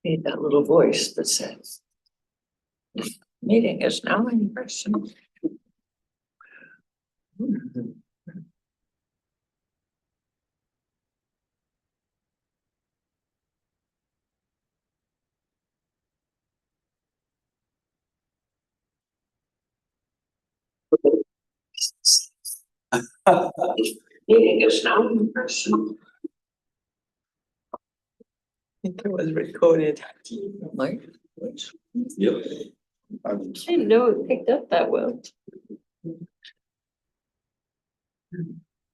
Need that little voice that says, meeting is now in person. Meeting is now in person. I think it was recorded. Like, Yep. I didn't know it picked up that well.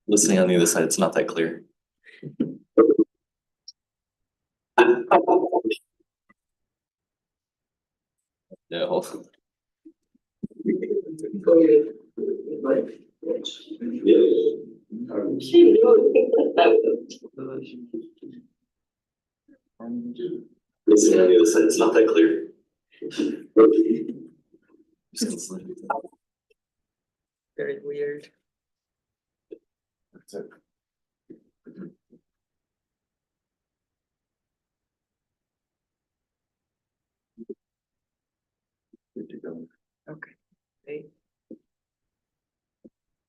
Listening on the other side, it's not that clear. No. Listening on the other side, it's not that clear. Very weird. That's it. Good to go. Okay. Great.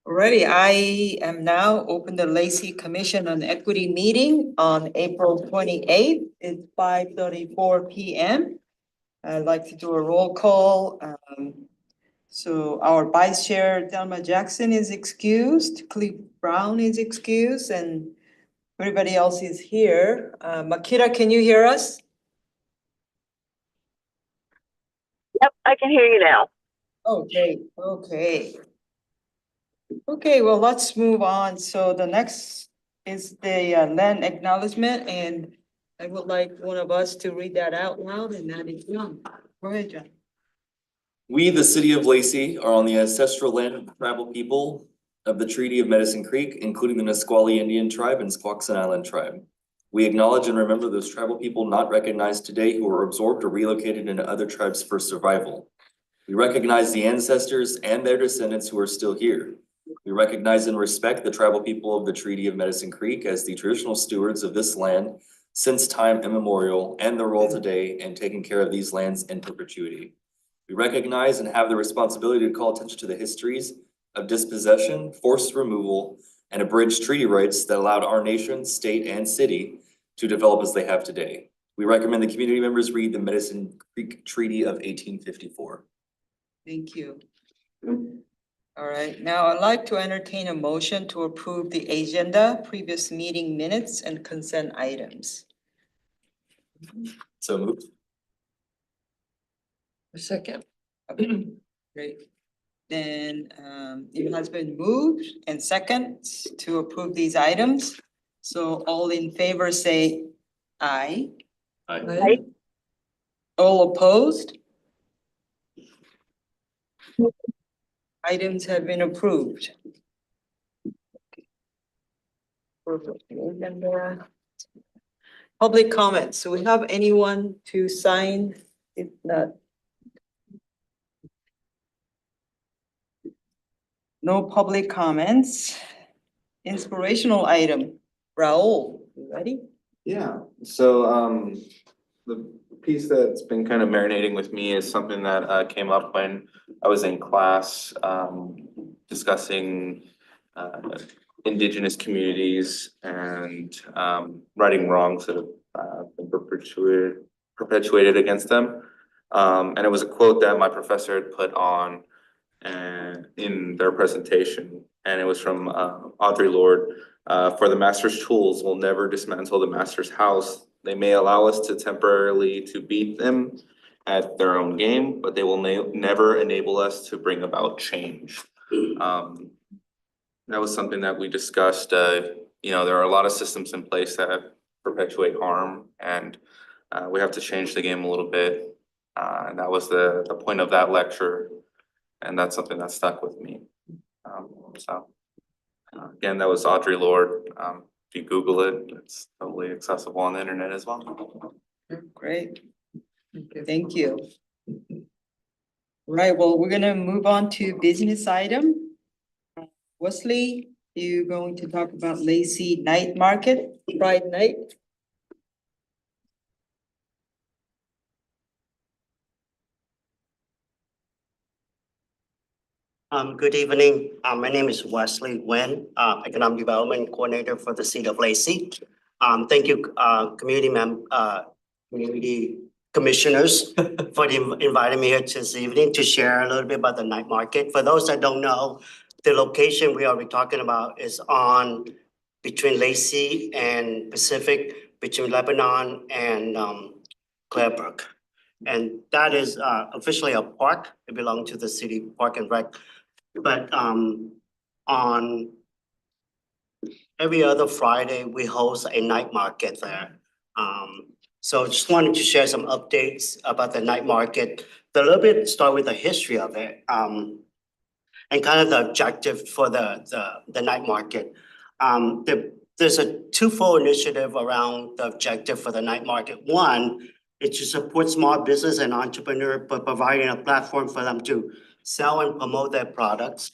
Alrighty, I am now open the Lacey Commission on Equity meeting on April 28th. It's 5:34 p.m. I'd like to do a roll call. So our Vice Chair Delma Jackson is excused, Cleve Brown is excused, and everybody else is here. Makita, can you hear us? Yep, I can hear you now. Okay, okay. Okay, well, let's move on. So the next is the land acknowledgement, and I would like one of us to read that out loud, and that is John. Go ahead, John. We, the city of Lacey, are on the ancestral land of the tribal people of the Treaty of Medicine Creek, including the Nisqually Indian tribe and Squaxin Island tribe. We acknowledge and remember those tribal people not recognized today who were absorbed or relocated into other tribes for survival. We recognize the ancestors and their descendants who are still here. We recognize and respect the tribal people of the Treaty of Medicine Creek as the traditional stewards of this land since time immemorial, and their role today in taking care of these lands in perpetuity. We recognize and have the responsibility to call attention to the histories of dispossession, forced removal, and abridged treaty rights that allowed our nation, state, and city to develop as they have today. We recommend the community members read the Medicine Creek Treaty of 1854. Thank you. All right, now I'd like to entertain a motion to approve the agenda, previous meeting minutes, and consent items. So moved. A second. Okay, great. Then it has been moved and second to approve these items. So all in favor say aye. Aye. All opposed? Items have been approved. Public comments. Do we have anyone to sign? If not. No public comments. Inspirational item. Raul, you ready? Yeah, so the piece that's been kind of marinating with me is something that came up when I was in class discussing indigenous communities and righting wrongs that have been perpetuated against them. And it was a quote that my professor had put on in their presentation, and it was from Audre Lorde. For the master's tools will never dismantle the master's house. They may allow us to temporarily to beat them at their own game, but they will never enable us to bring about change. That was something that we discussed. You know, there are a lot of systems in place that perpetuate harm, and we have to change the game a little bit. And that was the point of that lecture, and that's something that stuck with me. Again, that was Audre Lorde. If you Google it, it's totally accessible on the internet as well. Great. Thank you. Right, well, we're gonna move on to business item. Wesley, you going to talk about Lacey Night Market, Pride Night? Good evening. My name is Wesley Nguyen, Economic Development Coordinator for the City of Lacey. Thank you, community commissioners for inviting me here this evening to share a little bit about the night market. For those that don't know, the location we are talking about is on between Lacey and Pacific, between Lebanon and Clarebrook. And that is officially a park. It belongs to the city park and rec. But on every other Friday, we host a night market there. So just wanted to share some updates about the night market. A little bit start with the history of it, and kind of the objective for the night market. There's a twofold initiative around the objective for the night market. One is to support small business and entrepreneur by providing a platform for them to sell and promote their products.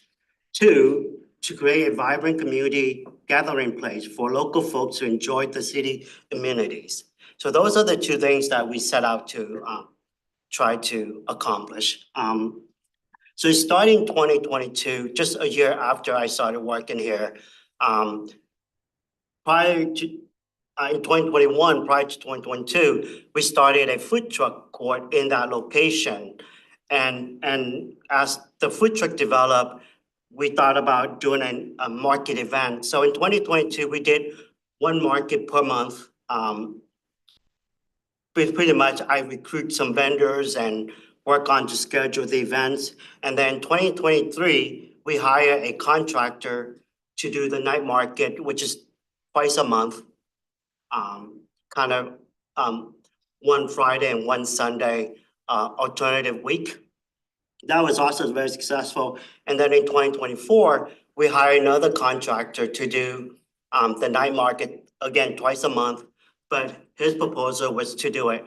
Two, to create a vibrant community gathering place for local folks to enjoy the city amenities. So those are the two things that we set out to try to accomplish. So starting 2022, just a year after I started working here, prior to in 2021, prior to 2022, we started a food truck court in that location. And as the food truck developed, we thought about doing a market event. So in 2022, we did one market per month. Pretty much I recruit some vendors and work on to schedule the events. And then 2023, we hire a contractor to do the night market, which is twice a month. Kind of one Friday and one Sunday alternative week. That was also very successful. And then in 2024, we hired another contractor to do the night market again twice a month. But his proposal was to do it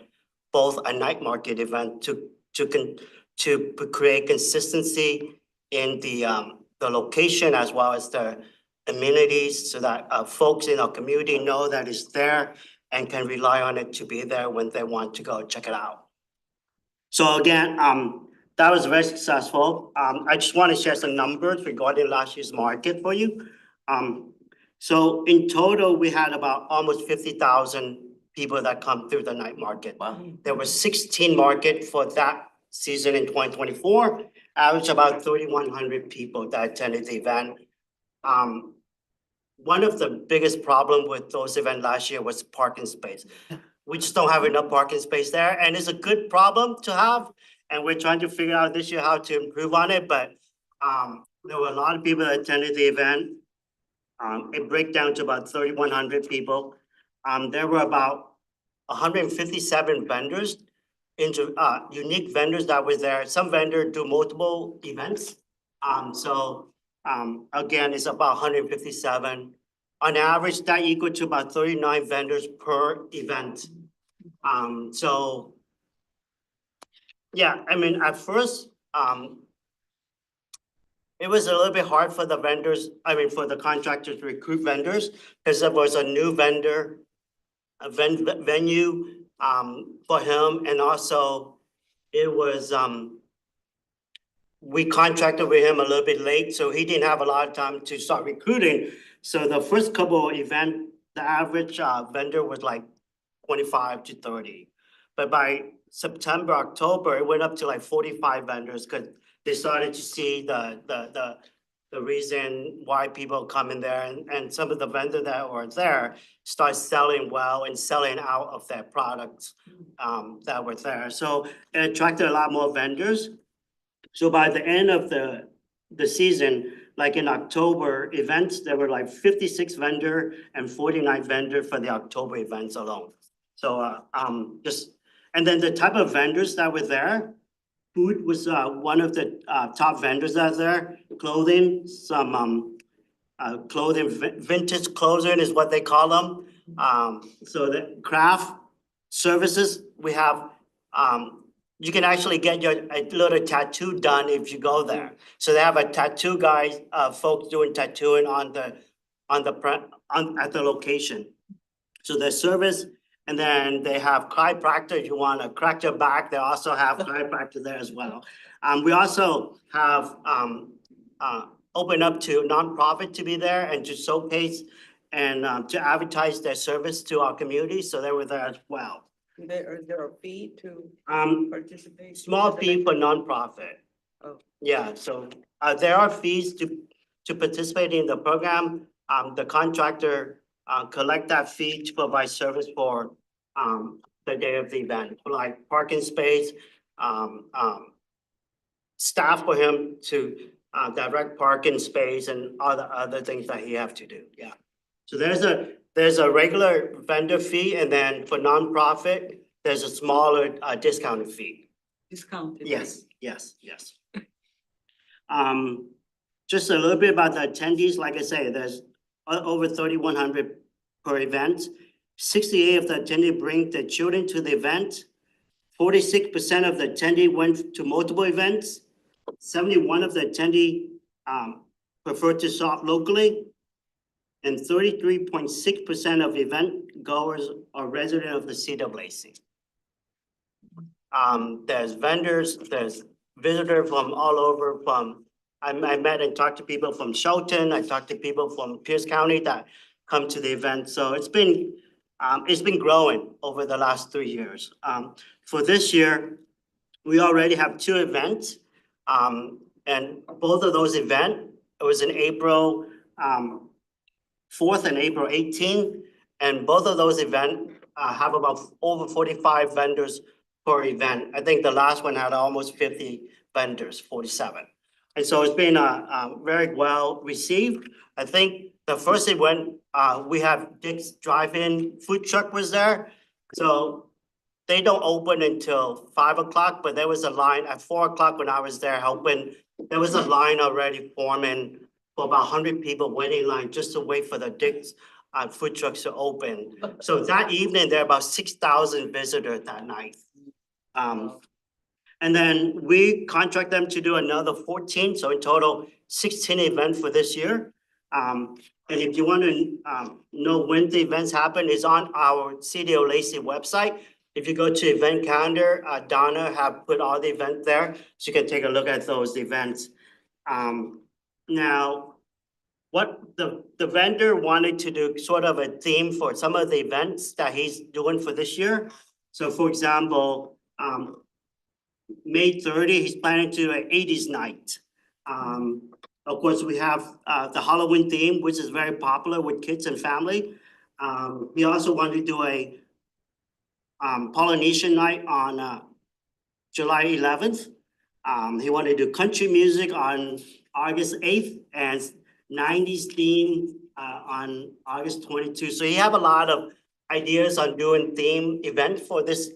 both a night market event to create consistency in the location as well as the amenities so that folks in our community know that it's there and can rely on it to be there when they want to go check it out. So again, that was very successful. I just want to share some numbers regarding last year's market for you. So in total, we had about almost 50,000 people that come through the night market. Wow. There were 16 market for that season in 2024, average about 3,100 people that attended the event. One of the biggest problem with those events last year was parking space. We just don't have enough parking space there, and it's a good problem to have. And we're trying to figure out this year how to improve on it, but there were a lot of people that attended the event. It break down to about 3,100 people. There were about 157 vendors, unique vendors that were there. Some vendors do multiple events. Again, it's about 157. On average, that equal to about 39 vendors per event. Yeah, I mean, at first, it was a little bit hard for the vendors, for the contractors to recruit vendors, because there was a new vendor, venue for him, and also it was, we contracted with him a little bit late, so he didn't have a lot of time to start recruiting. So the first couple of events, the average vendor was like 25 to 30. But by September, October, it went up to like 45 vendors because they started to see the reason why people come in there, and some of the vendors that were there start selling well and selling out of their products that were there. So it attracted a lot more vendors. So by the end of the season, like in October events, there were like 56 vendor and 49 vendor for the October events alone. So and then the type of vendors that were there, food was one of the top vendors out there. Clothing, some clothing, vintage clothing is what they call them. So the craft services, we have, you can actually get a little tattoo done if you go there. So they have a tattoo guy, folks doing tattooing at the location. So the service, and then they have chiropractor. If you want to crack your back, they also have chiropractor there as well. We also have open up to nonprofit to be there and to showcase and to advertise their service to our community, so they were there as well. Is there a fee to participate? Small fee for nonprofit. Oh. Yeah, so there are fees to participate in the program. The contractor collect that fee to provide service for the day of the event, like parking space, staff for him to direct parking space and other things that he have to do, yeah. So there's a regular vendor fee, and then for nonprofit, there's a smaller discounted fee. Discounted? Yes. Just a little bit about the attendees, like I say, there's over 3,100 per event. 68 of the attendee bring their children to the event. 46% of the attendee went to multiple events. 71 of the attendee prefer to shop locally. And 33.6% of event goers are resident of the city of Lacey. There's vendors, there's visitors from all over I met and talked to people from Shelton, I talked to people from Pierce County that come to the event. So it's been growing over the last 3 years. For this year, we already have 2 events. And both of those events, it was in April 4th and April 18th. And both of those events have about over 45 vendors per event. I think the last one had almost 50 vendors, 47. And so it's been very well received. I think the first event, we have Dick's Drive-In food truck was there. So they don't open until 5 o'clock, but there was a line at 4 o'clock when I was there helping. There was a line already forming for about 100 people waiting in line just to wait for the Dick's food trucks to open. So that evening, there were about 6,000 visitors that night. And then we contract them to do another 14, so in total, 16 events for this year. And if you want to know when the events happen, it's on our City of Lacey website. If you go to event calendar, Donna have put all the events there, so you can take a look at those events. Now, what the vendor wanted to do sort of a theme for some of the events that he's doing for this year. So for example, May 30, he's planning to do an 80s night. Of course, we have the Halloween theme, which is very popular with kids and family. We also want to do a Polynesian night on July 11th. He wanted to do country music on August 8th and 90s theme on August 22. So he have a lot of ideas on doing theme event for this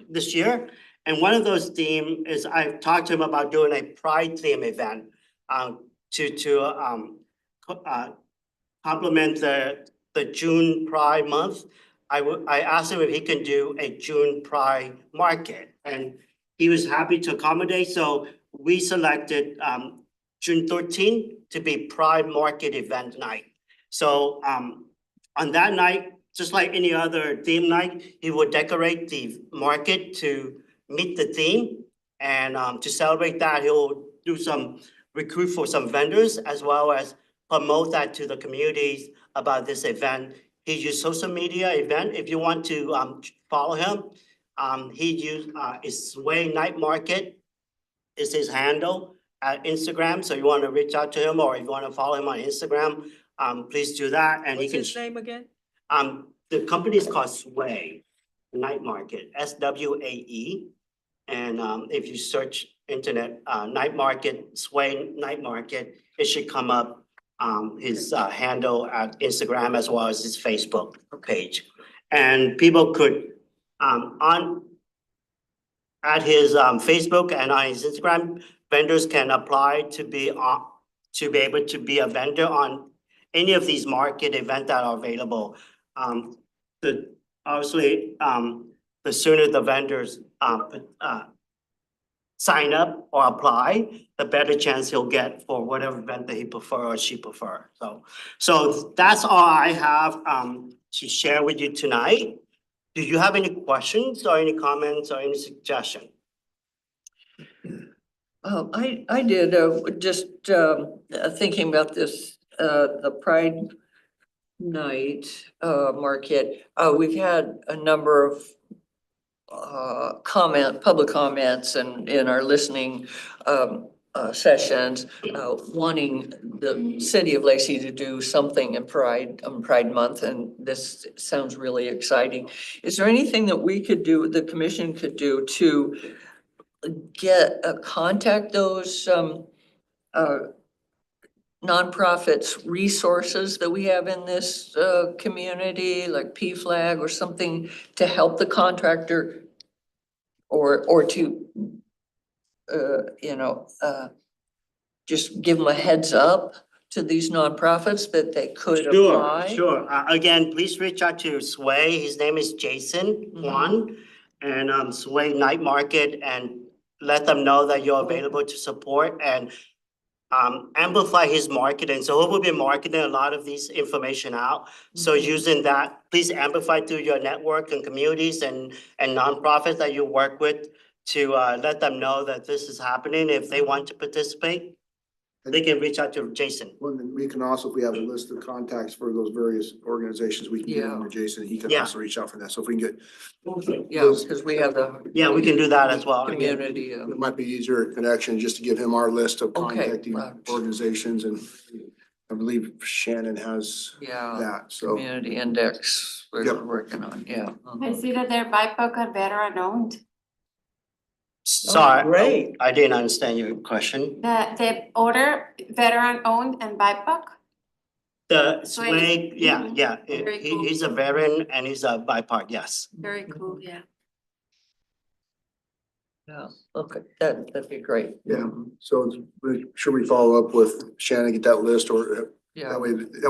this year. And one of those themes is I've talked to him about doing a Pride theme event to complement the June Pride month. I asked him if he can do a June Pride market, and he was happy to accommodate. So we selected June 13th to be Pride Market event night. So on that night, just like any other theme night, he would decorate the market to meet the theme. And to celebrate that, he'll do some recruit for some vendors as well as promote that to the communities about this event. He used social media event. If you want to follow him, he used his Sway Night Market is his handle at Instagram. So you want to reach out to him, or if you want to follow him on Instagram, please do that. And What's he can. his name again? The company is called Sway Night Market, SWAE. And if you search internet night market, Sway Night Market, it should come up his handle at Instagram as well as his Facebook page. And people could at his Facebook and on his Instagram, vendors can apply to be able to be a vendor on any of these market events that are available. Obviously, the sooner the vendors sign up or apply, the better chance he'll get for whatever event that he prefer or she prefer. So that's all I have to share with you tonight. Do you have any questions or any comments or any suggestion? I did, just, thinking about this, the Pride Night, market, we've had a number of public comments and in our listening, sessions, wanting the city of Lacey to do something in Pride Month, and this sounds really exciting. Is there anything that we could do, the commission could do to contact those, nonprofits resources that we have in this, community, like PFLAG or something to help the contractor or to, just give them a heads up to these nonprofits that they could apply? Sure. Again, please reach out to Sway. His name is Jason Juan. And Sway Night Market, and let them know that you're available to support and amplify his marketing. So he will be marketing a lot of these information out. So using that, please amplify through your network and communities and nonprofits that you work with to let them know that this is happening. If they want to participate, they can reach out to Jason. Well, then we can also, if we have a list of contacts for those various organizations, we can get them to Jason. He can Yeah. also reach out for that. So if we can get. Yeah, because we have the Yeah, we can do that as well. community, It might be easier connection just to give him our list of Okay, contacting right. organizations, and I believe Shannon has yeah, that, so. community index we're Yep. working on, yeah. I see that they're BIPOC and veteran owned. Sorry, great. I didn't understand your question. The order veteran owned and BIPOC. The Sway. Sway, yeah, Mhm. yeah, Very cool. he's a veteran and he's a BIPOC, yes. Very cool, yeah. Yeah, okay, that'd be great. Yeah, so should we follow up with Shannon, get that list, or Yeah, that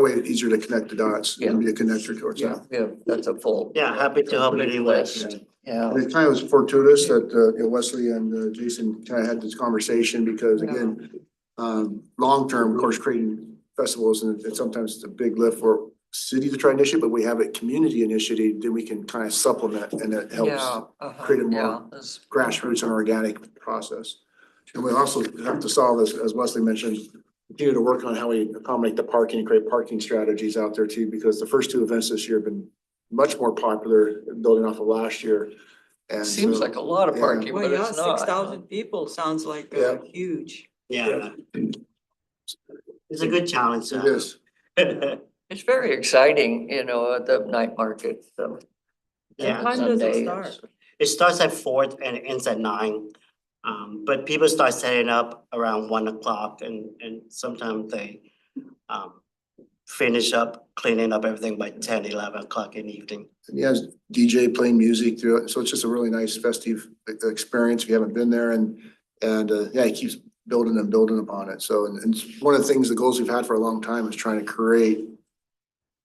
way it's easier to connect the dots and be a connector towards yeah, that. yeah, that's a full. Yeah, happy to help complete anyone. list. Yeah, And it kind of was fortuitous that, Wesley and Jason kind of had this conversation because again, long-term, of course, creating festivals and sometimes it's a big lift for city to try initiate, but we have a community initiative, then we can kind of supplement and that helps yeah. create a more Yeah, that's- grassroots and organic process. And we also have to solve this, as Wesley mentioned, continue to work on how we accommodate the parking and create parking strategies out there too, because the first two events this year have been much more popular, building off of last year. And Seems so- like a lot of yeah. parking, Well, but yeah, it's not. 6,000 people sounds like Yeah. huge. Yeah. It's a good challenge. It is. It's very exciting, the night market, so. Yeah. What time does it Sunday, start? It starts at 4 and it ends at 9. But people start setting up around 1 o'clock and sometimes they finish up cleaning up everything by 10, 11 o'clock in the evening. And he has DJ playing music through it, so it's just a really nice festive experience if you haven't been there, and yeah, he keeps building and building upon it, so and it's one of the things, the goals we've had for a long time is trying to create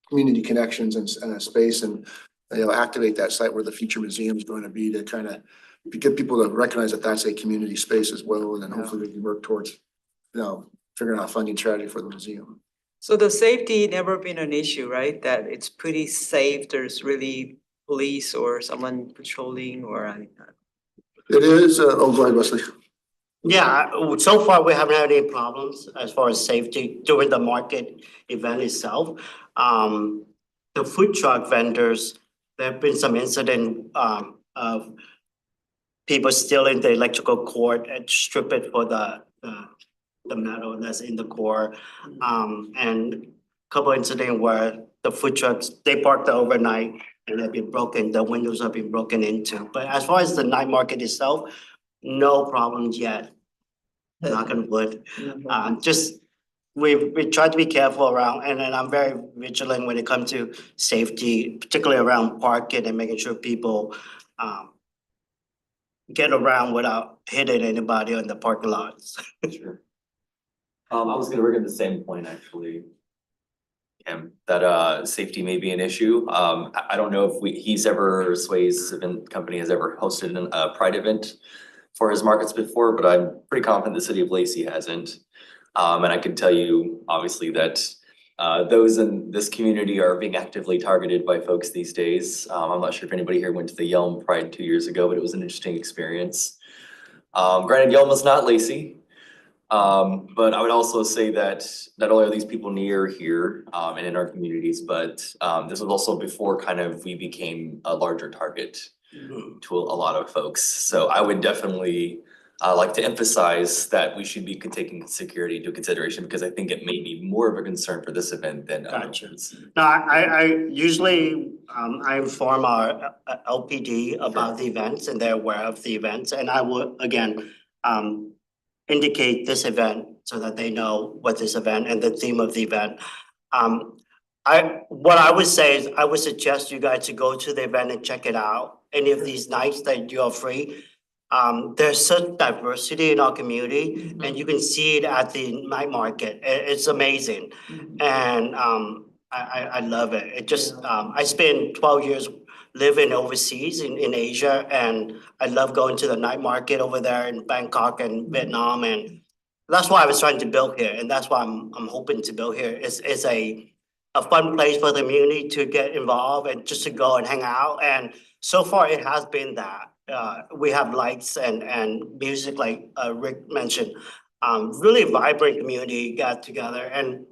community connections and a space and, activate that site where the future museum is going to be to kind of get people to recognize that that's a community space as well, and then hopefully we can work towards, figuring out a funding strategy for the museum. So the safety never been an issue, right? That it's pretty safe, there's really police or someone patrolling or anything. It is, go ahead, Wesley. Yeah, so far we haven't had any problems as far as safety during the market event itself. The food truck vendors, there have been some incident of people stealing the electrical cord and strip it for the metal that's in the core. And a couple incident where the food trucks, they parked there overnight and have been broken, the windows have been broken into. But as far as the night market itself, no problems yet. Knock on wood. Just, we try to be careful around, and then I'm very vigilant when it comes to safety, particularly around parking and making sure people get around without hitting anybody on the parking lots. Sure. I was gonna work at the same point actually. That safety may be an issue. I don't know if Sway's event company has ever hosted a Pride event for his markets before, but I'm pretty confident the city of Lacey hasn't. And I can tell you, obviously, that those in this community are being actively targeted by folks these days. I'm not sure if anybody here went to the Yelm Pride 2 years ago, but it was an interesting experience. Granted, Yelma's not Lacey. But I would also say that not only are these people near here, and in our communities, but, this was also before kind of we became a larger target to a lot of folks. So I would definitely, like to emphasize that we should be taking security into consideration because I think it may be more of a concern for this event than other Gotcha. ones. No, I usually, I inform our LPD about the events and they're aware of the events. And I will, again, indicate this event so that they know what this event and the theme of the event. What I would say is I would suggest you guys to go to the event and check it out. Any of these nights that you are free. There's such diversity in our community and you can see it at the night market. It's amazing. And I love it. It just, I spent 12 years living overseas in Asia and I love going to the night market over there in Bangkok and Vietnam and that's why I was trying to build here and that's why I'm hoping to build here. It's a fun place for the community to get involved and just to go and hang out. And so far it has been that. We have lights and music like Rick mentioned. Really vibrant community got together and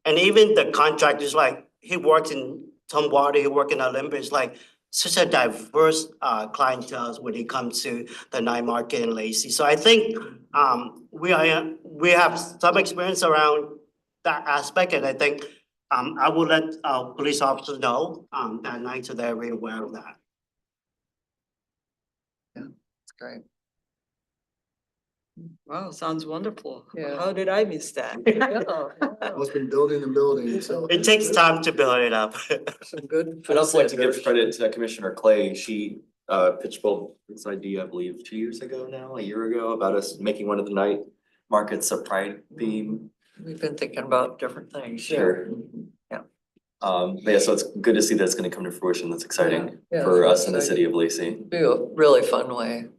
even the contractors like he works in Tumwater, he works in Olympus, like such a diverse clientele when it comes to the night market in Lacey. So I think we have some experience around that aspect and I think I will let police officers know that night so they're really aware of that. It's great. Wow, sounds wonderful. Yeah. How did I miss that? It's been building and building, so. It takes time to build it up. Some good. I'd also like to give credit to Commissioner Clay. She pitched both this idea, I believe, 2 years ago now, a year ago, about us making one of the night markets a pride theme. We've been thinking about different things. yeah. Sure. Yeah. But yeah, so it's good to see that's gonna come to fruition. That's exciting Yeah, for it's us in the city of Lacey. Be a really fun way.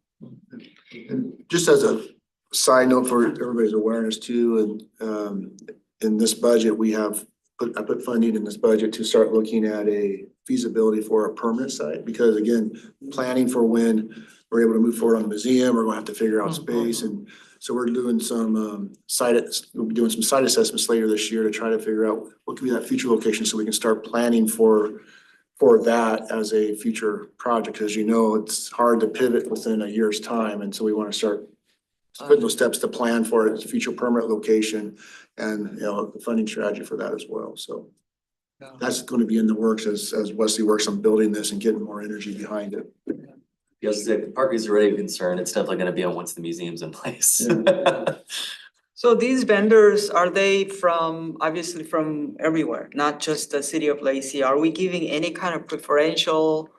And just as a side note for everybody's awareness too, and in this budget, I put funding in this budget to start looking at a feasibility for a permanent site, because again, planning for when we're able to move forward on the museum, we're gonna have to figure out space, and so we're doing some we'll be doing some site assessments later this year to try to figure out what could be that future location, so we can start planning for that as a future project. As you know, it's hard to pivot within a year's time, and so we want to start putting those steps to plan for its future permanent location and, the funding strategy for that as well. So Yeah. that's going to be in the works as Wesley works on building this and getting more energy behind it. Yes, the park is already a concern. It's definitely gonna be on once the museum's in place. So these vendors, are they from, obviously from everywhere, not just the city of Lacey? Are we giving any kind of preferential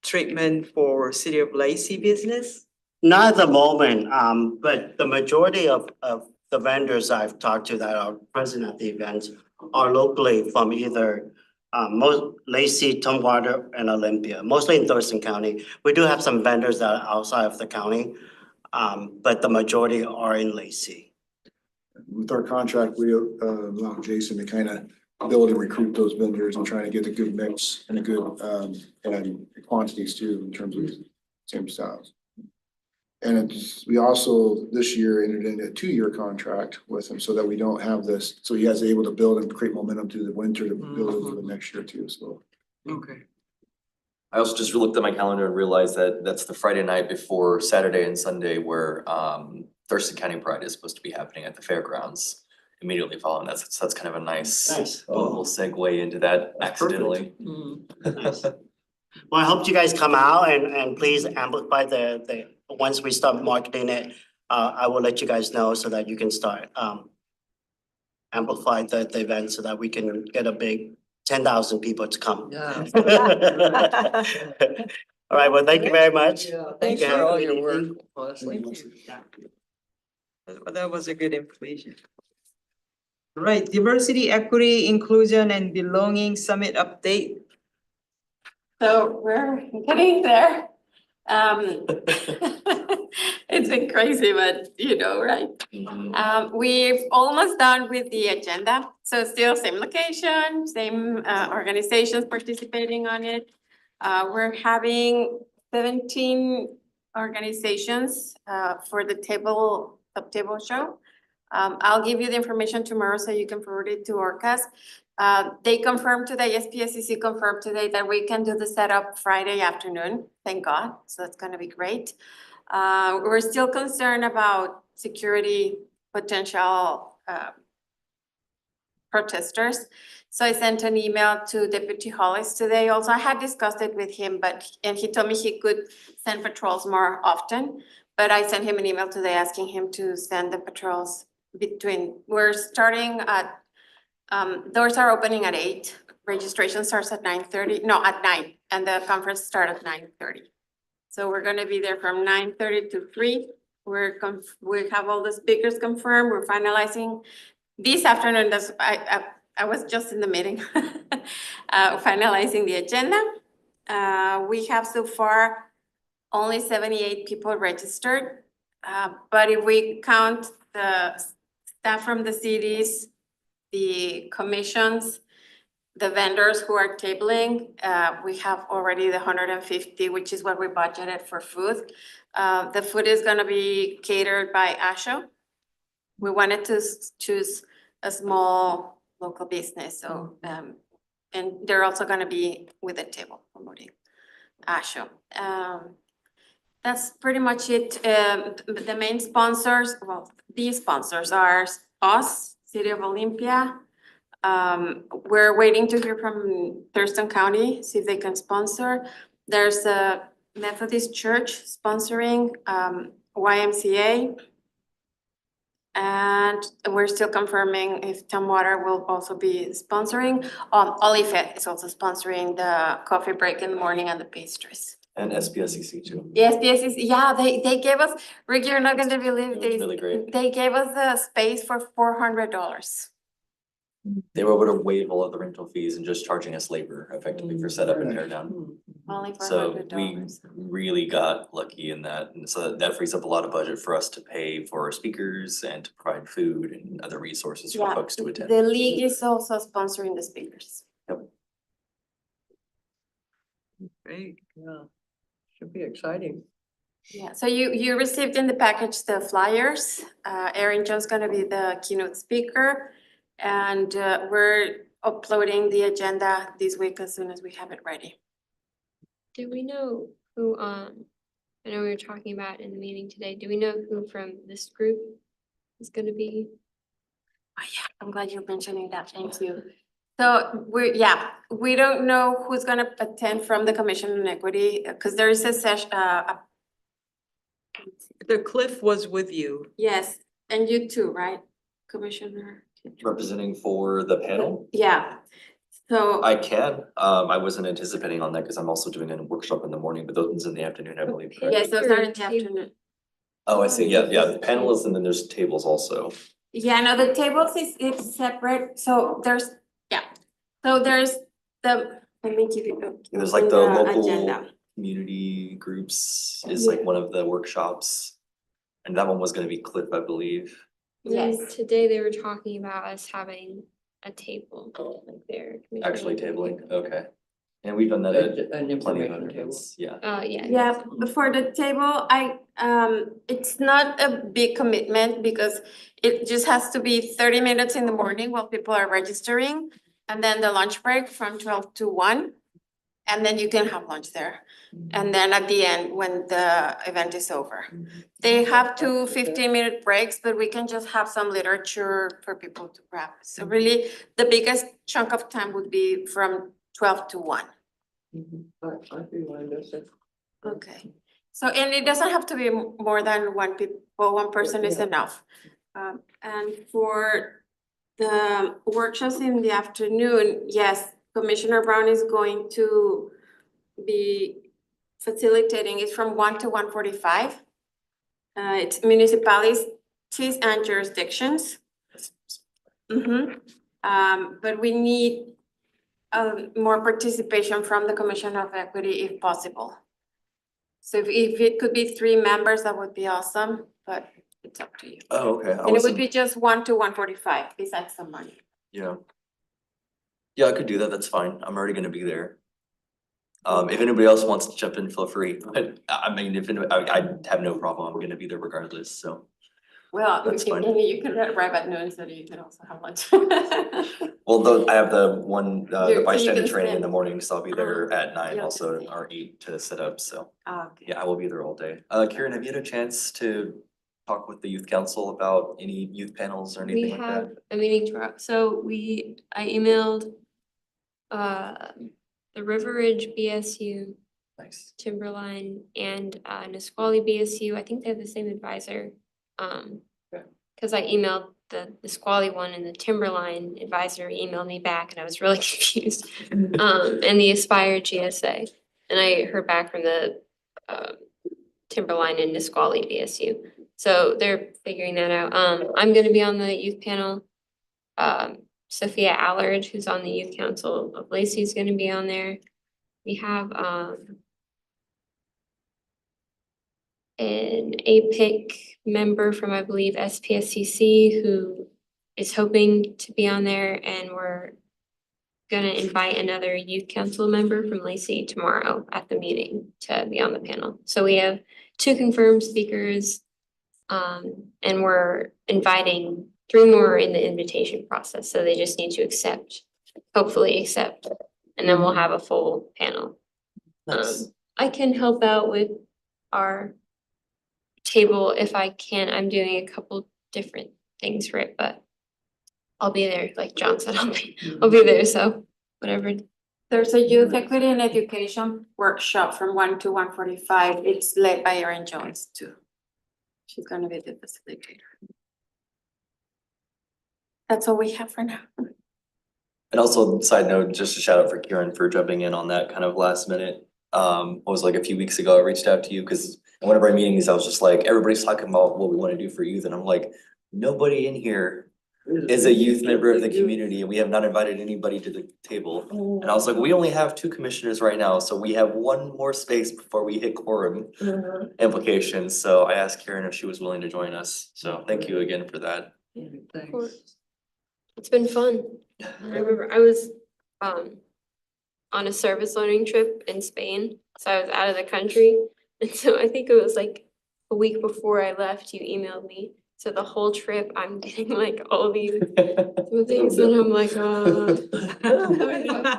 treatment for city of Lacey business? Not at the moment, but the majority of the vendors I've talked to that are present at the events are locally from either most Lacey, Tumwater and Olympia, mostly in Thurston County. We do have some vendors that are outside of the county, but the majority are in Lacey. With our contract, we allow Jason to kind of build and recruit those vendors and try to get a good mix and a good and quantities too, in terms of same styles. And we also this year entered into a 2-year contract with him so that we don't have this, so he has able to build and create momentum through the winter to build into the next year too, so. Okay. I also just looked at my calendar and realized that that's the Friday night before Saturday and Sunday where Thurston County Pride is supposed to be happening at the fairgrounds. Immediately following that, so that's kind of a nice little segue into that accidentally. Nice. Well, I hope you guys come out and please amplify the, once we start marketing it, I will let you guys know so that you can start amplify the event so that we can get a big 10,000 people to come. Yeah. All right, well, thank you very much. Yeah, thanks You for have a all good your work, evening. Leslie. That was a good information. Right, diversity, equity, inclusion and belonging summit update. So we're getting there. It's been crazy, but right? We've almost done with the agenda, so still same location, same organizations participating on it. We're having 17 organizations for the table show. I'll give you the information tomorrow so you can forward it to Orcas. They confirmed today, SPSCC confirmed today that we can do the setup Friday afternoon, thank God, so that's gonna be great. We're still concerned about security potential protesters. So I sent an email to Deputy Hollis today. Also, I had discussed it with him, and he told me he could send patrols more often. But I sent him an email today asking him to send the patrols we're starting at, doors are opening at 8. Registration starts at 9:30, no, at 9, and the conference start at 9:30. So we're gonna be there from 9:30 to 3. We have all the speakers confirmed. We're finalizing this afternoon. I was just in the meeting, finalizing the agenda. We have so far only 78 people registered. But if we count the staff from the cities, the commissions, the vendors who are tabling, we have already the 150, which is what we budgeted for food. The food is gonna be catered by ASHO. We wanted to choose a small local business, so, and they're also gonna be with the table promoting ASHO. That's pretty much it. The main sponsors, well, these sponsors are us, City of Olympia. We're waiting to hear from Thurston County, see if they can sponsor. There's a Methodist Church sponsoring, YMCA. And we're still confirming if Tom Water will also be sponsoring. Olive is also sponsoring the coffee break in the morning and the pastries. And SPSCC too. Yes, yeah, they gave us, Rick, you're not gonna believe It was this. really great. They gave us the space for $400. They were able to waive all of the rental fees and just charging us labor effectively for setup and tear down. Only So we $400. really got lucky in that, and so that frees up a lot of budget for us to pay for our speakers and to provide food and other resources for Yeah, folks to attend. the league is also sponsoring the speakers. Great, yeah. Should be exciting. Yeah, so you received in the package the flyers. Erin Jones gonna be the keynote speaker. And we're uploading the agenda this week as soon as we have it ready. Do we know who, I know we were talking about in the meeting today, do we know who from this group is gonna be? Oh yeah, I'm glad you're mentioning that, thank you. So we don't know who's gonna attend from the Commission on Equity, because there is a session, The Cliff was with you. yes, and you too, right, Commissioner? Representing for the panel, Yeah, so. I can, I wasn't anticipating on that because I'm also doing a workshop in the morning, but those one's in the afternoon, I believe. correct? Yes, those are in the afternoon. Oh, I see, yeah, the panelists and then there's tables also. Yeah, no, the tables it's separate, so there's the, let me give you. There's like in the local agenda. community groups is like one of the workshops. And that one was gonna be Cliff, I believe. Yes. Today they were talking about us having a table, like their. Actually tabling, okay. And we've done that at An plenty of information other table. events, yeah. Yeah. Yeah, for the table, it's not a big commitment because it just has to be 30 minutes in the morning while people are registering. And then the lunch break from 12 to 1. And then you can have lunch there. And then at the end, when the event is over. They have 2 15-minute breaks, but we can just have some literature for people to grab. So really, the biggest chunk of time would be from 12 to 1. I feel like that's it. Okay, so, and it doesn't have to be more than one person is Yeah. enough. And for the workshops in the afternoon, yes, Commissioner Brown is going to be facilitating it from 1 to 1:45. It's municipalities and jurisdictions. But we need more participation from the Commission of Equity if possible. So if it could be 3 members, that would be awesome, but it's up to you. Oh, okay. And it would be just 1 to 1:45 besides the money. Yeah. Yeah, I could do that, that's fine. I'm already gonna be there. If anybody else wants to jump in, feel free, but I mean, I have no problem, I'm gonna be there regardless, so. Well, That's fine. maybe you can arrive at noon so that you can also have lunch. Well, though, I have the one, So the you bystander can training in the spend- morning, so I'll be there at 9 you'll also, just- or 8 to set up, so. Okay. Yeah, I will be there all day. Kieran, have you had a chance to talk with the youth council about any youth panels or We anything like that? have a meeting tomorrow, so I emailed the River Ridge BSU, Nice. Timberline, and Nisqually BSU. I think they have the same advisor. Okay. Cause I emailed the Nisqually one, and the Timberline advisor emailed me back, and I was really confused. And the Aspire GSA, and I heard back from the Timberline and Nisqually BSU. So they're figuring that out. I'm gonna be on the youth panel. Sophia Allard, who's on the youth council of Lacey, is gonna be on there. We have an APIC member from, I believe, SPSCC, who is hoping to be on there, and we're gonna invite another youth council member from Lacey tomorrow at the meeting to be on the panel. So we have 2 confirmed speakers. And we're inviting 3 more in the invitation process, so they just need to hopefully accept, and then we'll have a full panel. Nice. I can help out with our table if I can. I'm doing a couple different things for it, but I'll be there, like John said, I'll be there, so whatever. There's a youth equity and education workshop from 1 to 1:45. It's led by Erin Jones too. She's gonna be the facilitator. That's all we have for now. And also, side note, just a shout out for Kieran for jumping in on that kind of last minute. It was like a few weeks ago, I reached out to you because in one of our meetings, I was just like, everybody's talking about what we want to do for youth, and I'm like, nobody in here is a youth member of the community, and we have not invited anybody to the table. And I was like, we only have 2 commissioners right now, so we have 1 more space before we hit quorum implications. So I asked Karen if she was willing to join us. So thank you again for that. Of course. It's been fun. I remember I was on a service learning trip in Spain, so I was out of the country. And so I think it was like a week before I left, you emailed me. So the whole trip, I'm getting like all these things, and I'm like,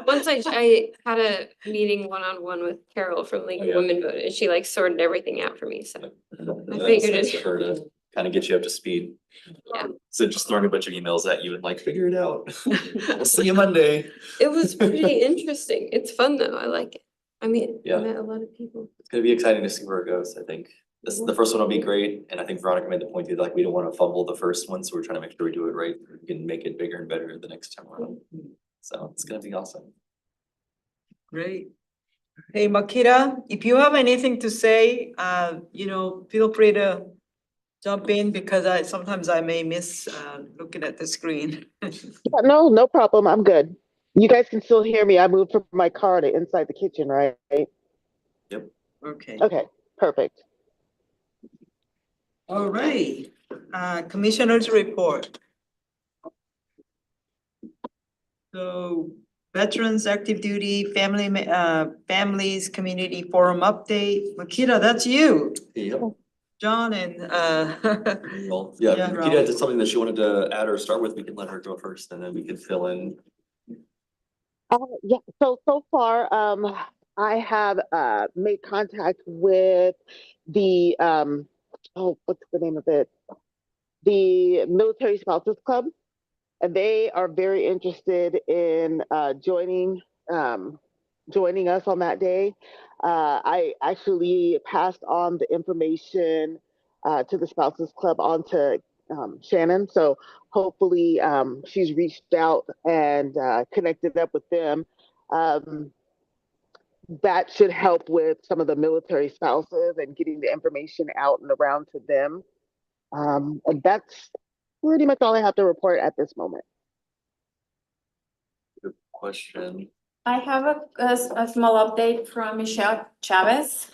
once I had a meeting one-on-one with Carol from League of Yeah. Women Vote, and she like sorted everything out for me, so. That's figured nice it. of her to kind of get you up to speed. Yeah. So just throwing a bunch of emails at you and like, figure it out. We'll see you Monday. It was pretty interesting. It's fun though. I like it. I mean, I Yeah. met a lot of people. It's gonna be exciting to see where it goes, I think. The first one will be great, and I think Veronica made the point too, like, we don't wanna fumble the first one, so we're trying to make sure we do it right. We can make it bigger and better the next time around. So it's gonna be awesome. Great. Hey, Makita, if you have anything to say, feel free to jump in because sometimes I may miss looking at the screen. Yeah, no problem. I'm good. You guys can still hear me. I moved from my car to inside the kitchen, right? Yep. Okay, Okay, perfect. all right. Commissioners report. So Veterans Active Duty Families Community Forum update. Makita, that's you. Yep. John and Well, Yeah, yeah, Ralph. Nikita had something that she wanted to add or start with, we can let her go first, and then we can fill in. Yeah, so far, I have made contact with the what's the name of it? The Military Spouses Club, and they are very interested in joining us on that day. I actually passed on the information to the Spouses Club onto Shannon, so hopefully she's reached out and connected up with them. That should help with some of the military spouses and getting the information out and around to them. And that's pretty much all I have to report at this moment. Good question. I have a small update from Michelle Chavez.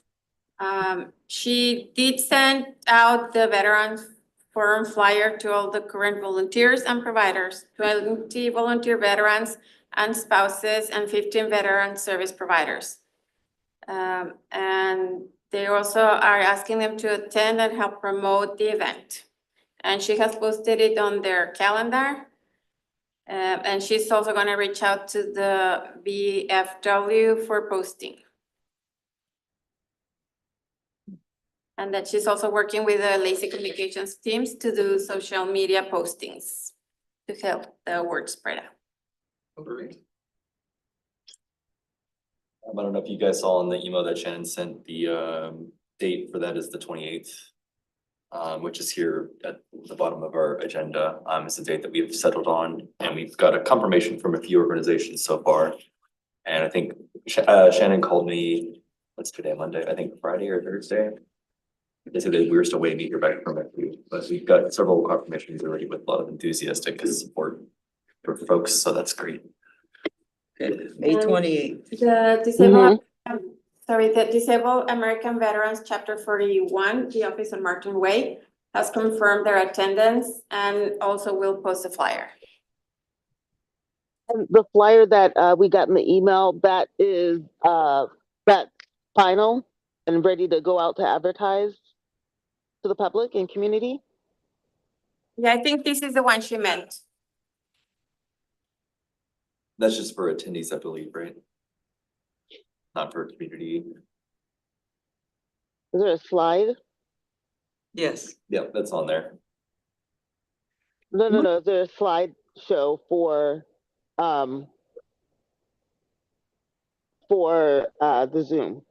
She did send out the Veterans Forum flyer to all the current volunteers and providers, 20 volunteer veterans and spouses, and 15 veteran service providers. And they also are asking them to attend and help promote the event. And she has posted it on their calendar. And she's also gonna reach out to the VFW for posting. And that she's also working with the Lacey Communications teams to do social media postings to help the word spread out. Great. I don't know if you guys saw in the email that Shannon sent, the date for that is the 28th. Which is here at the bottom of our agenda. It's a date that we've settled on, and we've got a confirmation from a few organizations so far. And I think Shannon called me, what's today, Monday, I think Friday or Thursday. They said that we were still waiting to hear back from a few, but we've got several confirmations already with a lot of enthusiastic support for folks, so that's great. Okay, May 28th. The disabled, the Disabled American Veterans Chapter 41, the office on Martin Way, has confirmed their attendance and also will post a flyer. And the flyer that we got in the email, that is that final and ready to go out to advertise to the public and community? Yeah, I think this is the one she meant. That's just for attendees, I believe, right? Not for community. Is there a slide? Yes. Yeah, that's on there. No. Is there a slide show for the Zoom?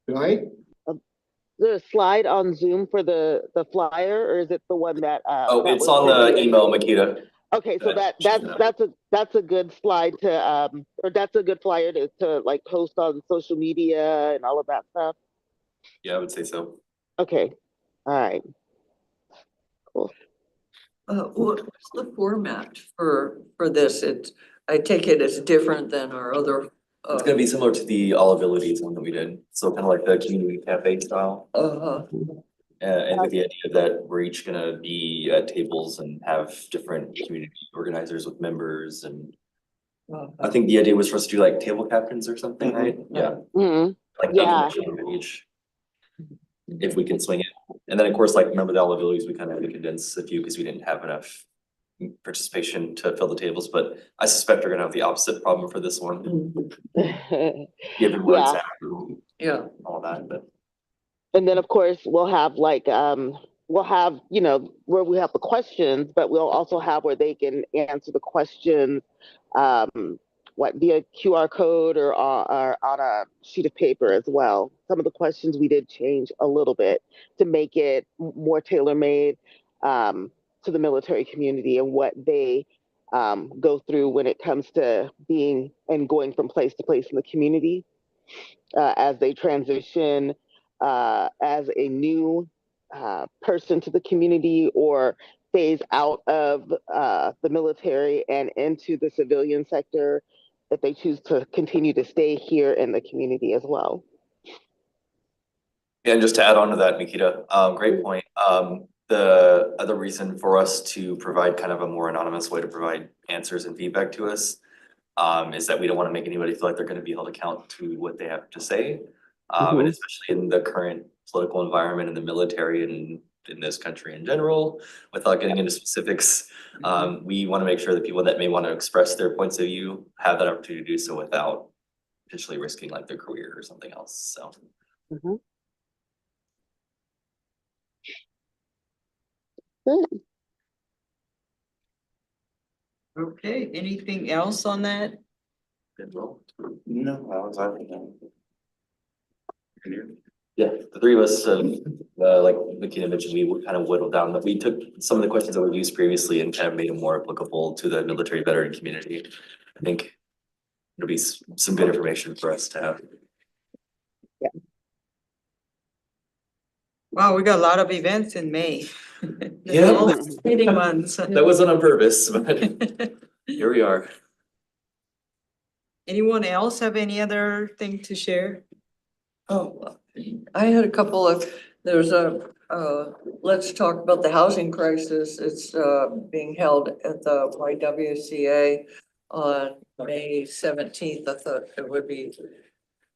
Tonight? Is there a slide on Zoom for the flyer, or is it the one that? Oh, that it's was on the sent? email, Makita. Okay, so that's a good slide to or that's a good flyer to like post on social media and all of that stuff. Yeah, I would say so. Okay, all right, cool. What's the format for this? I take it it's different than our other. It's gonna be similar to the All Abilities one that we did, so kind of like the community cafe style. And with the idea that we're each gonna be at tables and have different community organizers with members, and I think the idea was for us to do like table captains or something, right? Yeah. Mhm. Like Yeah. each, if we can swing it. And then, of course, like, remember the All Abilities, we kind of had to condense a few because we didn't have enough participation to fill the tables, but I suspect we're gonna have the opposite problem for this one, given where it's Yeah. at. Yeah. All that, but. And then, of course, we'll have like, we'll have, where we have the questions, but we'll also have where they can answer the questions, via QR code or on a sheet of paper as well. Some of the questions we did change a little bit to make it more tailor-made to the military community and what they go through when it comes to being and going from place to place in the community as they transition as a new person to the community or phase out of the military and into the civilian sector, if they choose to continue to stay here in the community as well. Yeah, and just to add on to that, Nikita, great point. The other reason for us to provide kind of a more anonymous way to provide answers and feedback to us is that we don't want to make anybody feel like they're going to be held account to what they have to say. And especially in the current political environment in the military and in this country in general, without getting into specifics, we want to make sure that people that may want to express their points of view have that opportunity to do so without potentially risking like their career or something else, so. Good. Okay, anything else on that? No, that was everything. Yeah, the three of us, like Makita mentioned, we kind of whittled down, that we took some of the questions that we've used previously and kind of made them more applicable to the military veteran community. I think it'll be some good information for us to have. Yeah. Wow, we got a lot of events in May. Yeah. All exciting ones. That wasn't on purpose, but here we are. Anyone else have any other thing to share? Oh, I had a couple of, there's let's talk about the housing crisis. It's being held at the YWCA on May 17th. I thought it would be,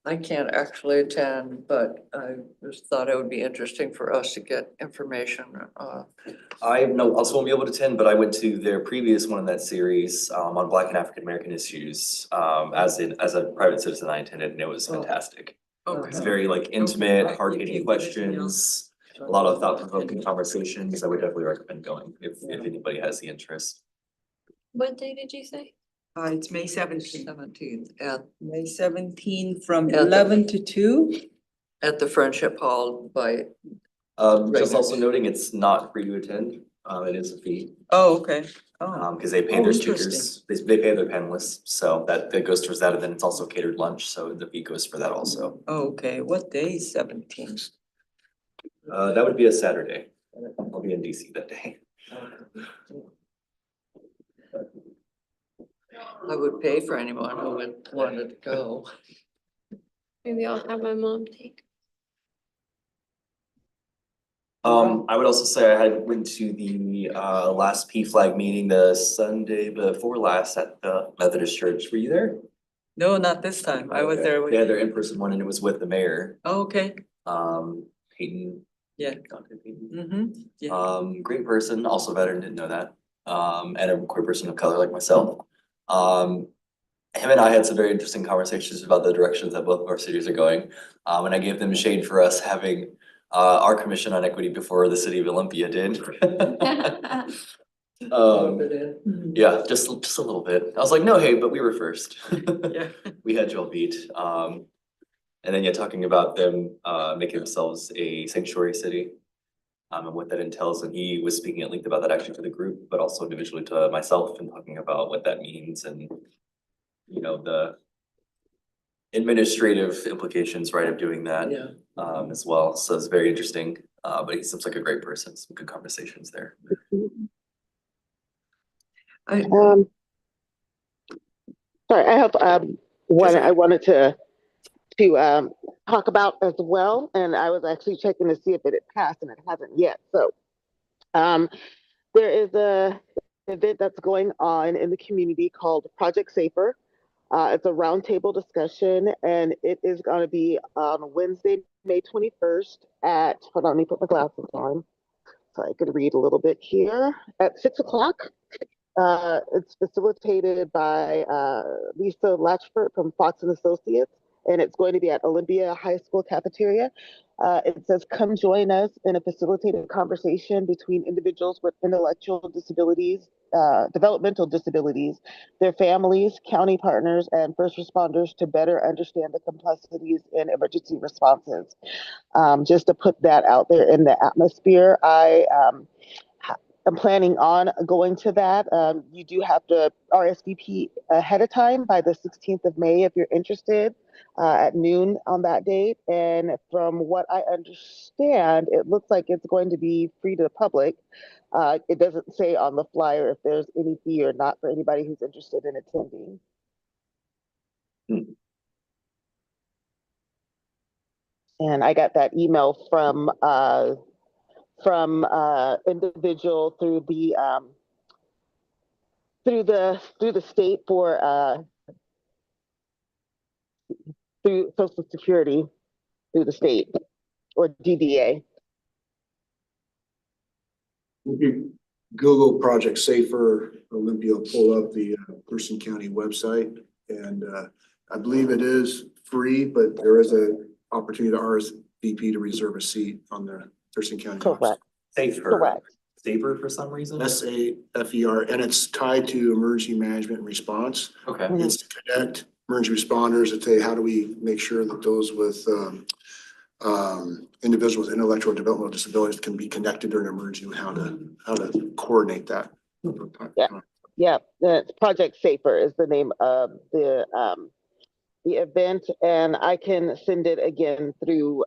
I can't actually attend, but I just thought it would be interesting for us to get information. Also won't be able to attend, but I went to their previous one in that series, on Black and African American issues. As a private citizen, I attended and it was fantastic. It's very like intimate, hard-hitting questions, a lot of thought-provoking conversations. I would definitely recommend going if anybody has the interest. What day did you say? It's May 17th. 17th at May 17th from the- 11 to 2. the Friendship Hall by, Just also noting, it's not free to attend, it is a fee, Oh, okay. Oh, cause they pay Oh, their interesting. speakers, they pay their panelists, so that goes towards that, and then it's also catered lunch, so the fee goes for that also. okay. What day is 17th? That would be a Saturday, I'll be in DC that day. I would pay for anyone who would wanted to go. Maybe I'll have my mom take. I would also say I went to the last PFLAG meeting the Sunday before last at the Methodist Church. Were you there? No, not this time. I was there with. They had their in-person one and it was with the mayor, Oh, okay. Peyton. Yeah. Dr. Peyton. Mm-hmm. Yeah. Great person, also veteran, didn't know that. And a queer person of color like myself. Him and I had some very interesting conversations about the directions that both of our cities are going. And I gave them shade for us having our commission on equity before the city of Olympia did. Yeah, just a little bit. I was like, no, hey, but we were first. Yeah. We had Joel beat. And then talking about them making themselves a sanctuary city. And what that entails, and he was speaking at length about that actually to the group, but also individually to myself and talking about what that means and the administrative implications, right, of doing that. Yeah. As well, so it's very interesting, but he seems like a great person, some good conversations there. Sorry, I have one Sure. I wanted to talk about as well, and I was actually checking to see if it had passed, and it hasn't yet. So, there is a event that's going on in the community called Project Safer. It's a roundtable discussion, and it is going to be on Wednesday, May 21st at, hold on, let me put my glasses on so I could read a little bit here, at 6 o'clock. It's facilitated by Lisa Latchford from Fox and Associates, and it's going to be at Olympia High School cafeteria. It says, come join us in a facilitated conversation between individuals with intellectual disabilities, developmental disabilities, their families, county partners, and first responders to better understand the complexities in emergency responses. Just to put that out there in the atmosphere, I'm planning on going to that. You do have to RSVP ahead of time by the 16th of May if you're interested, at noon on that date. And from what I understand, it looks like it's going to be free to the public. It doesn't say on the flyer if there's any fee or not for anybody who's interested in attending. And I got that email from individual through the state for through Social Security through the state or DDA. Google Project Safer Olympia, pull up the Thurston County website, and I believe it is free, but there is a opportunity to RSVP to reserve a seat on the Thurston County website. Correct. Safer for some reason? SAFER, and it's tied to emergency management and response. Okay. Mhm. It's to connect emergency responders to say, how do we make sure that those with individuals with intellectual and developmental disabilities can be connected during an emergency, and how to coordinate that. Yeah, the Project Safer is the name of the event, and I can send it again through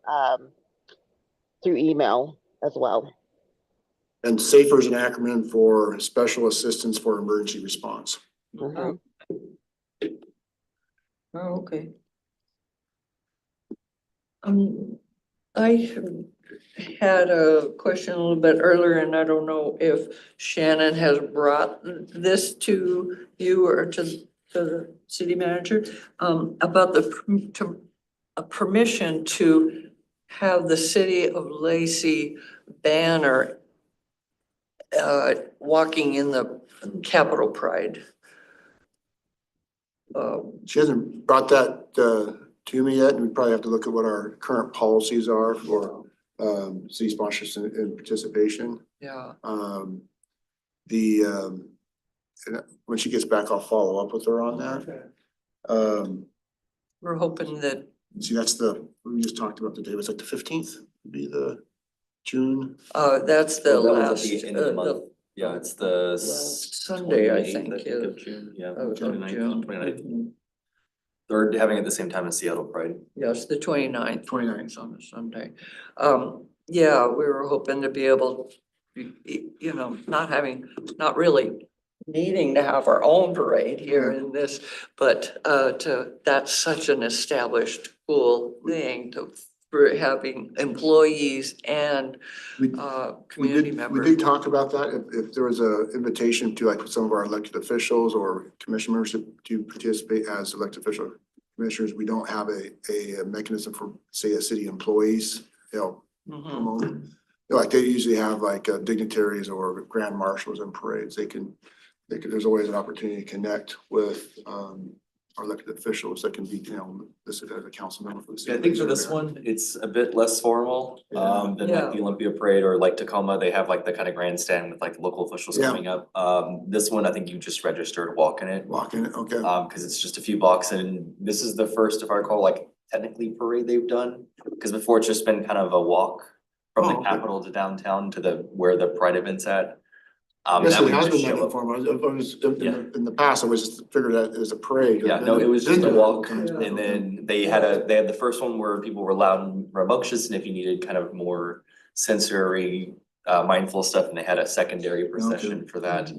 email as well. And SAFER is an acronym for Special Assistance for Emergency Response. Mhm. Oh, okay. I had a question a little bit earlier, and I don't know if Shannon has brought this to you or to to the city manager, about a permission to have the city of Lacey banner walking in the Capitol Pride. She hasn't brought that to me yet, and we probably have to look at what our current policies are for city sponsorship and participation. Yeah, And when she gets back, I'll follow up with her on that. we're hoping that, See, that's we just talked about the day, it was like the 15th, would be the June. that's the Well, that was at last, the end of the month. Yeah, it's the last Sunday, I 28th, think, of June, yeah. of 29th, June. 29th. They're having it at the same time as Seattle Pride. Yes, the 29th. 29th. On a Sunday. Yeah, we were hoping to be able, not really needing to have our own parade here in this, but that's such an established cool thing for having employees and We community we members. did talk about that, if there was a invitation to like some of our elected officials or commission members to participate as elected official commissioners, we don't have a mechanism for, say, a city employees, Mhm. promote. Like they usually have like dignitaries or grand marshals and parades, there's always an opportunity to connect with our elected officials that can be, listed as a council member for the city. Yeah, I think for this one, it's a bit less formal, than Yeah. like the Olympia Parade or like Tacoma, they have like the kind of grandstand with like local officials Yeah. coming up. This one, I think you just register to walk in it. Walk in it, okay. Cause it's just a few blocks and this is the first, if I recall, like technically parade they've done. Cause before it's just been kind of a walk from Oh, the okay. Capitol to downtown to where the Pride event's at. Yes, that it would has just been that show up. informal. In the past, I was just figured that as a parade. Yeah, no, it was just a Then- walk then- and then they had the first one where people were loud and rambunctious and if you needed kind of more sensory mindful stuff and they had a secondary procession for that.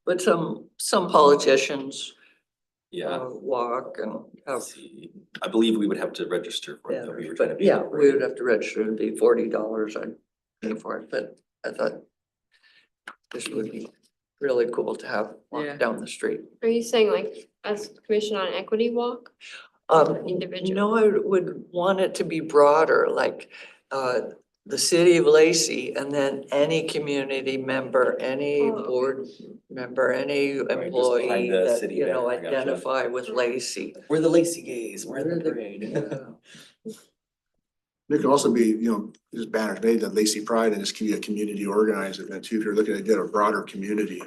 But some politicians Yeah. walk and have. Let's see. I believe we would have to register for it, though. We were trying to be. Yeah, we would have to register, it'd be $40, I'd pay for it, but I thought this would be really cool to have Yeah. walk down the street. Are you saying like as Commission on Equity walk? Individual. No, I would want it to be broader, like the city of Lacey and then any community member, any Oh, okay. board member, any just behind employee the that, city banner, I gotcha. identify with Lacey. We're the Lacey Gays, we're in We're the the- parade. Yeah. There could also be, just banners made at Lacey Pride and just be a community organized event too. If you're looking to get a broader community,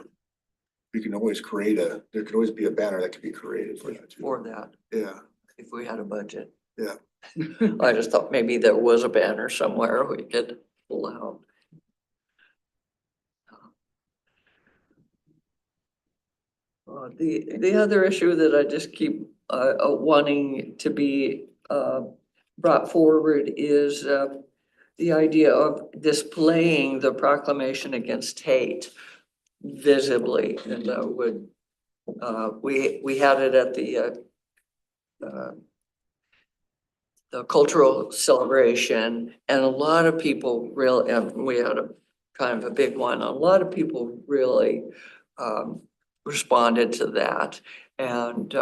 you can always there could always be a banner that could be created for that too. For that, Yeah, if we had a budget. Yeah. I just thought maybe there was a banner somewhere we could pull out. The other issue that I just keep wanting to be brought forward is the idea of displaying the proclamation against hate visibly, and we had it at the cultural celebration, and a lot of people really, and we had a kind of a big one, a lot of people really responded to that. And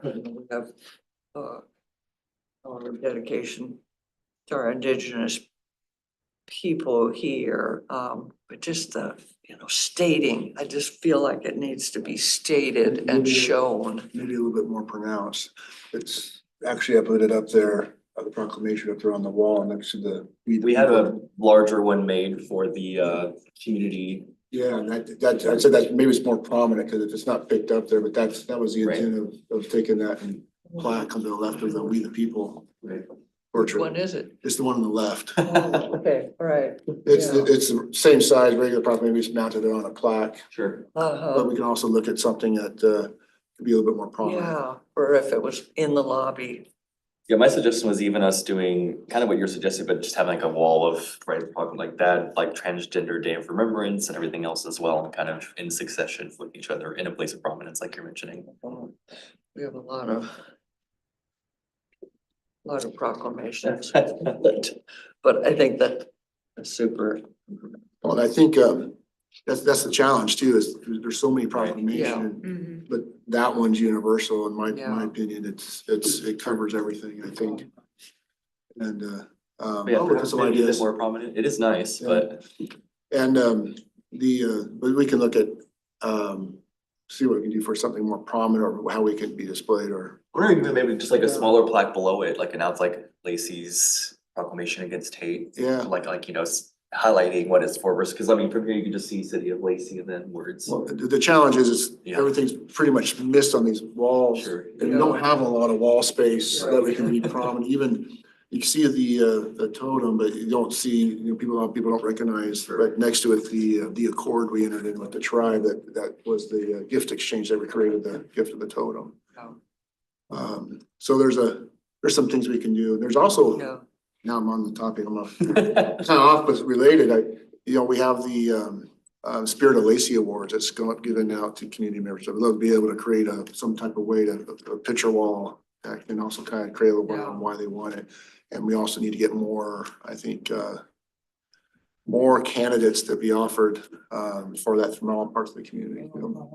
we have our dedication to our Indigenous people here, but just the, stating, I just feel like it needs to be stated and shown. maybe a little bit more pronounced. It's actually, I put it up there, the proclamation up there on the wall next to the. We have a larger one made for the community. Yeah, and I said that maybe it's more prominent because if it's not picked up there, but that was the Right. intent of taking that and plaque on the left of the We the People Which portrait. one is it? It's the one on the left. Oh, okay, all right. It's, Yeah. it's the same size, regular proclamation, maybe it's mounted on a plaque, Sure. Uh-huh. but we can also look at something that could be a little bit more prominent. Yeah, or if it was in the lobby. Yeah, my suggestion was even us doing kind of what you're suggesting, but just having like a wall of, right, like that, like Transgender Day of Remembrance and everything else as well, and kind of in succession with each other in a place of prominence, like you're mentioning. We have a lot of proclamations, but I think that is super. Well, and I think that's the challenge too, is there's so many proclamations, but that one's universal in my Yeah. opinion. It covers everything, I think. And, Yeah, I'll look at perhaps some maybe a bit ideas. more prominent. It is nice, Yeah. but And, but we can look at, see what we can do for something more prominent or how we can be displayed or. or even maybe just like a smaller plaque below it, like announce like Lacey's proclamation against hate. Yeah. Like, you know, highlighting what it's for versus, cause I mean, from here you can just see City of Lacey and then words. Well, the challenge is Yeah. everything's pretty much missed on these walls. Sure. And we don't have a lot of wall space that we can be prominent, even you can see the totem, but you don't see, you know, people don't recognize right next to it, the accord we entered in with the tribe that was the gift exchange that we created, the gift of the totem. Oh. So there's some things we can do. There's also, Yeah. now I'm on the topic, I'm off, kind of off, but related, we have the Spirit of Lacey Awards that's given out to community members. I'd love to be able to create some type of way to, a picture wall that can also kind of create a little bit on why they want it. And we also need to get more, I think, more candidates to be offered for that from all parts of the community. You know?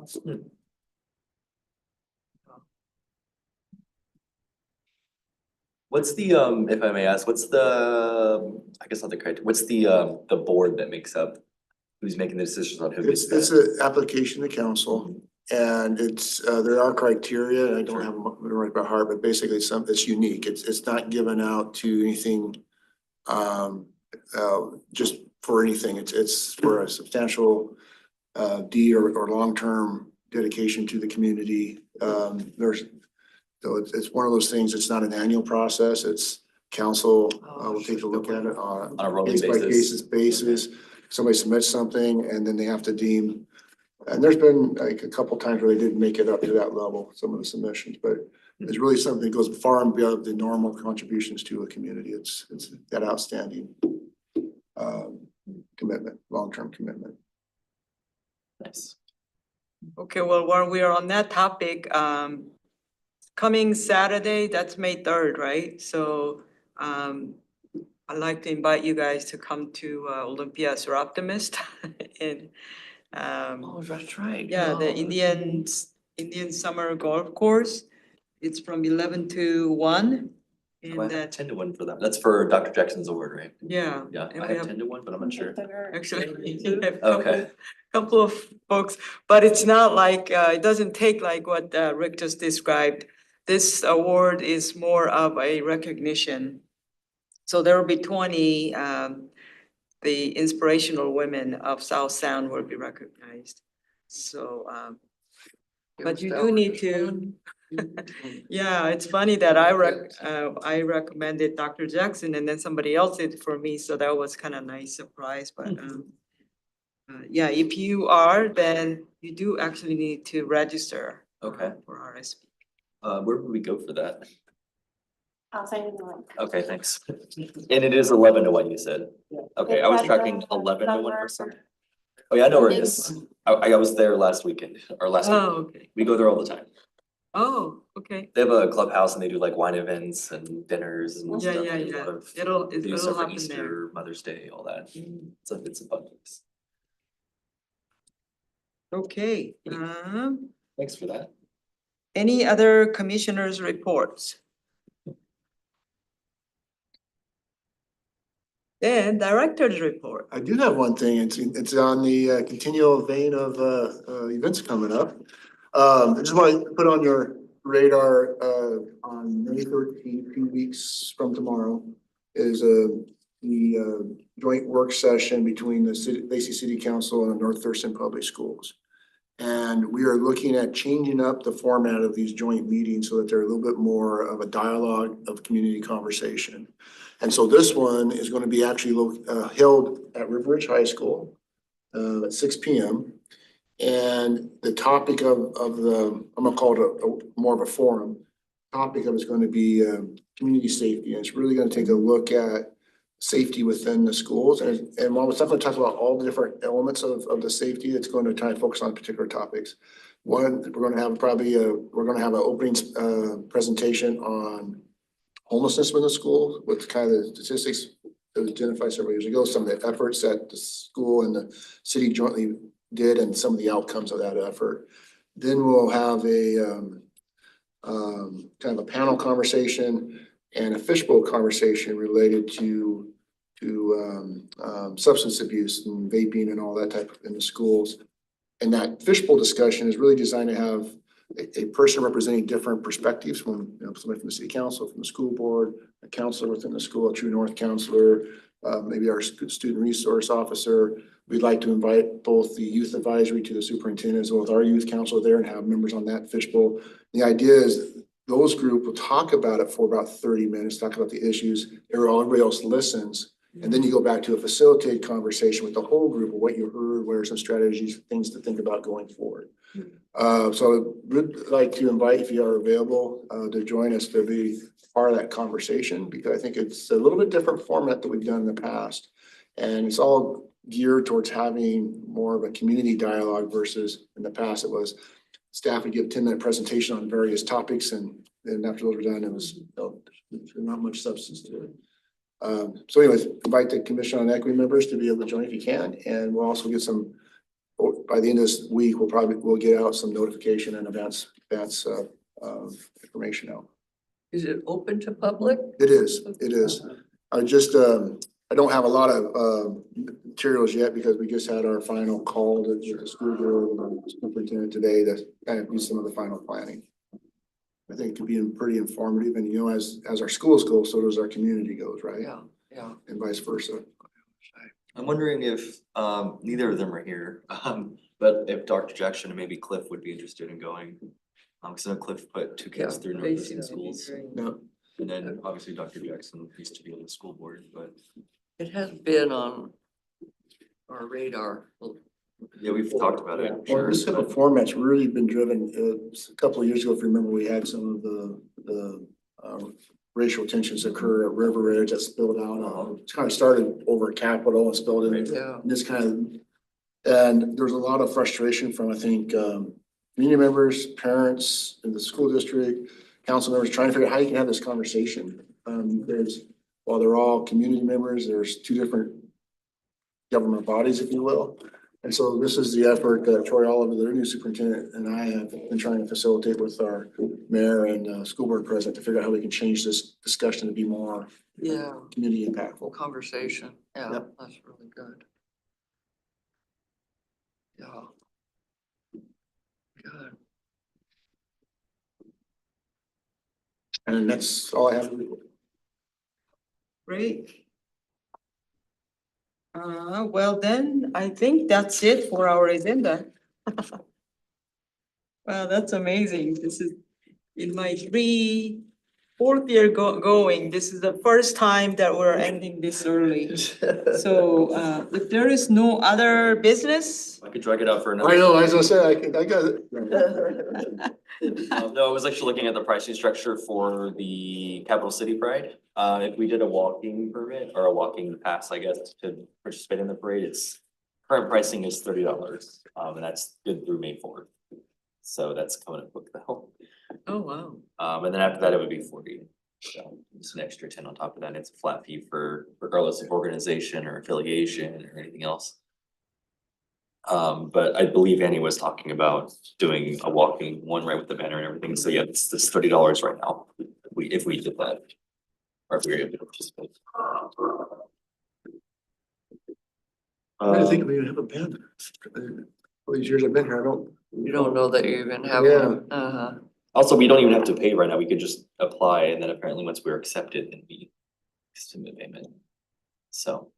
What's the, if I may ask, what's the, I guess not the criteria, what's the board that makes up, who's making the decisions on who gets It's that? an application to council and it's, there are criteria, I don't have them right by heart, but basically it's unique. It's not given out to anything, just for anything. It's for a substantial, deed or long-term dedication to the community. So it's one of those things, it's not an annual process, it's council, will take a look at it on On a rolling case by basis. basis. Somebody submits something and then they have to deem, and there's been like a couple times where they didn't make it up to that level, some of the submissions, but it's really something that goes far and beyond the normal contributions to a community. It's that outstanding commitment, long-term commitment. Nice. Okay, well, while we are on that topic, coming Saturday, that's May 3rd, right? So I'd like to invite you guys to come to Olympia Sur Optimist in Oh, that's right. yeah, the Indian Summer Golf Course. It's from 11 to 1. I And have that, 10 to 1 for that. That's for Dr. Jackson's award, right? yeah. Yeah, And I we have 10 to 1, but I'm not sure. Actually, we have Okay. couple of folks, but it's not like, it doesn't take like what Rick just described. This award is more of a recognition. So there will be 20, the inspirational women of South Sound will be recognized. So, but you do need to, yeah, it's funny that I recommended Dr. Jackson and then somebody else did it for me, so that was kind of nice surprise, but yeah, if you are, then you do actually need to register. Okay. For RSP. Where would we go for that? I'll send you the link. Okay, thanks. And it is 11 to 1, you said? Okay, I was tracking 11 to 1 for some. Oh yeah, I know where it is. I was there last weekend or last week. Oh, okay. We go there all the time. Oh, okay. They have a clubhouse and they do like wine events and dinners and Yeah, stuff. yeah, They do a yeah. lot of- It'll they do stuff for happen there. Easter, Mother's Day, all that. It's a fun place. Okay, Thanks for that. any other commissioners' reports? Then director's report. I do have one thing, it's on the continual vein of events coming up. I just want to put on your radar, on May 13th, 2 weeks from tomorrow, is the joint work session between the Lacey City Council and the North Thurston Public Schools. And we are looking at changing up the format of these joint meetings so that they're a little bit more of a dialogue of community conversation. And so this one is going to be actually held at River Ridge High School at 6 p.m. And the topic of the, I'm gonna call it a more of a forum. Topic of it's going to be community safety, and it's really going to take a look at safety within the schools. And while it's not going to talk about all the different elements of the safety, it's going to try and focus on particular topics. One, we're going to have we're going to have an opening presentation on homelessness within the school, with kind of the statistics that was identified several years ago, some of the efforts that the school and the city jointly did and some of the outcomes of that effort. Then we'll have a kind of a panel conversation and a fishbowl conversation related to substance abuse and vaping and all that type of in the schools. And that fishbowl discussion is really designed to have a person representing different perspectives from, somebody from the city council, from the school board, a counselor within the school, a true north counselor, maybe our student resource officer. We'd like to invite both the youth advisory to the superintendent as well as our youth counselor there and have members on that fishbowl. The idea is those group will talk about it for about 30 minutes, talk about the issues, everybody else listens. And then you go back to a facilitated conversation with the whole group of what you heard, what are some strategies, things to think about going forward. So we'd like to invite, if you are available, to join us to be part of that conversation, because I think it's a little bit different format that we've done in the past. And it's all geared towards having more of a community dialogue versus in the past it was staff would give a 10-minute presentation on various topics, and then after those were done, it was not much substance to it. So anyways, invite the Commission on Equity members to be able to join if you can, and we'll also get some, by the end of this week, we'll get out some notification and advance information out. Is it open to public? It is. I just, I don't have a lot of materials yet because we just had our final call to the school board and the superintendent today to kind of do some of the final planning. I think it could be pretty informative, and as our schools go, so does our community goes, right? Yeah. And vice versa. I'm wondering if neither of them are here, but if Dr. Jackson and maybe Cliff would be interested in going. Because I know Cliff put two kids through Northwestern schools. Yeah. And then obviously Dr. Jackson used to be on the school board, but It has been on our radar. yeah, we've talked about it. Well, this type of format's really been driven, a couple of years ago, if you remember, we had some of the racial tensions occur at River Ridge that spilled out. It kind of started over at Capitol and spilled into Yeah. this kind of, and there's a lot of frustration from, I think, community members, parents in the school district, council members trying to figure out how you can have this conversation. While they're all community members, there's two different government bodies, if you will. And so this is the effort that Troy Oliver, the new superintendent, and I have been trying to facilitate with our mayor and school board president to figure out how we can change this discussion to be more community impactful. Conversation. Yeah, Yep. that's really good. Yeah. Good. And that's all I have. Great. Well then, I think that's it for our agenda. Wow, that's amazing. This is in my fourth year going. This is the first time that we're ending this early. So, if there is no other business. I could drag it out for another. I know, as I said, I got it. No, I was actually looking at the pricing structure for the Capital City Pride. If we did a walking permit or a walking pass, I guess, to participate in the parade, current pricing is $30. And that's good through May 4th. So that's coming up quick though. Oh, wow. And then after that, it would be 40. So it's an extra 10 on top of that. And it's a flat fee for regardless of organization or affiliation or anything else. But I believe Annie was talking about doing a walking one right with the banner and everything. So yeah, it's $30 right now. If we did that. Or if we were able to participate. I think we have a banner. All these years I've been here, I don't. You don't know that you even have Yeah. one. Uh-huh. Also, we don't even have to pay right now. We could just apply and then apparently once we're accepted, then we submit payment. So.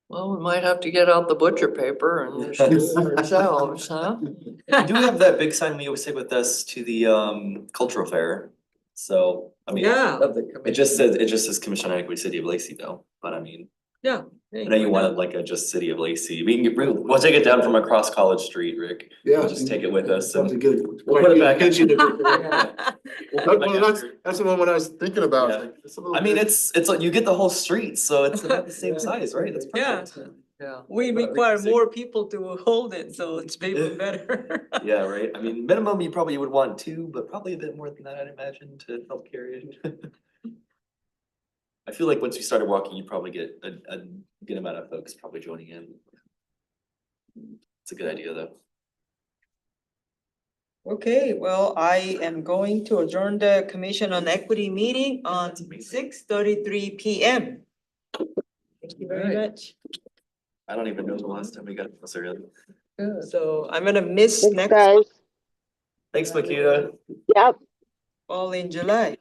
Well, we might have to get out the butcher paper and just do it ourselves, huh? We do have that big sign we always take with us to the cultural fair. So, I mean. Of the It commission. just says Commission on Equity City of Lacey though, but I mean, Yeah. I know you wanted like a just City of Lacey. We'll take it down from across College Street, Rick. Yeah. We'll just take it with us That's a and good. we'll put it back. That's the one when I was thinking about. Yeah. Like, it's a little I mean, bit- it's like you get the whole street, so it's about the same size, right? That's Yeah. perfect. Yeah. We require more people to hold it, so it's even better. Yeah, right. I mean, minimum you probably would want two, but probably a bit more than that, I'd imagine, to help carry it. I feel like once you started walking, you probably get a good amount of folks probably joining in. It's a good idea, though. Okay, well, I am going to adjourn the Commission on Equity meeting on 6:33 PM. Thank you very Right. much. I don't even know the last time we got this early. Good. So I'm gonna miss Thanks, next guys. Thanks, Makita. Yep. fall in July.